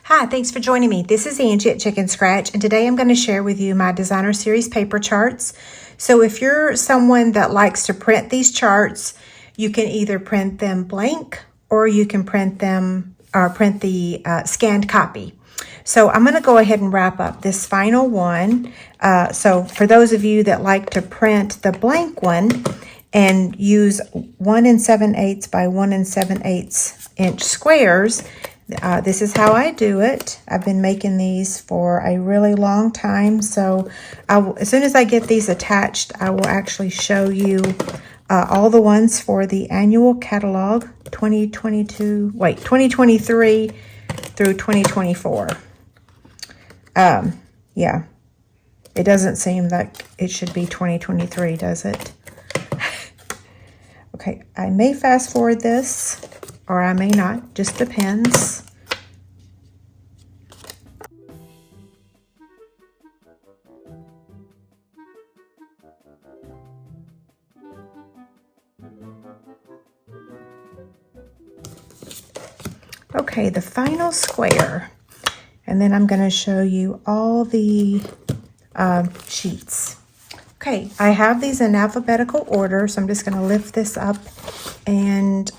Hi, thanks for joining me. This is Angie at Chicken Scratch, and today I'm going to share with you my Designer Series paper charts. So if you're someone that likes to print these charts, you can either print them blank or you can print them or print the scanned copy. So I'm going to go ahead and wrap up this final one. So for those of you that like to print the blank one and use 1 7/8 by 1 7/8 inch squares, this is how I do it. I've been making these for a really long time, so as soon as I get these attached, I will actually show you all the ones for the annual catalog 2023 through 2024. Yeah, it doesn't seem like it should be 2023, does it? Okay, I may fast forward this, or I may not, just depends. Okay, the final square, and then I'm going to show you all the sheets. Okay, I have these in alphabetical order, so I'm just going to lift this up and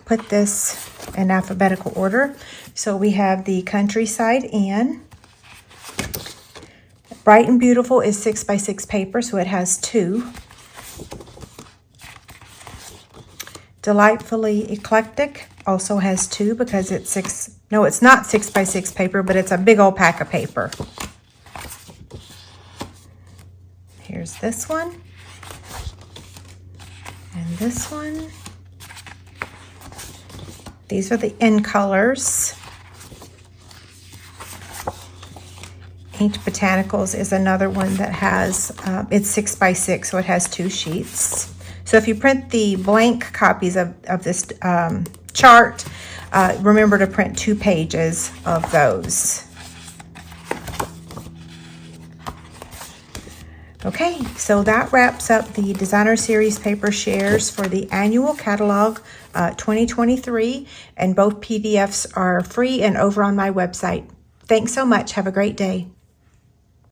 put this in alphabetical order. So we have the Countryside Inn. Bright and Beautiful is 6x6 paper, so it has 2. Delightfully Eclectic also has 2 because it's it's not 6x6 paper, but it's a big old pack of paper. Here's this one, and this one. These are the in colors. Inked Botanicals is another one that has, it's 6x6, so it has 2 sheets. So if you print the blank copies of this chart, remember to print 2 pages of those. Okay, so that wraps up the Designer Series paper shares for the annual catalog 2023, and both PDFs are free and over on my website. Thanks so much. Have a great day.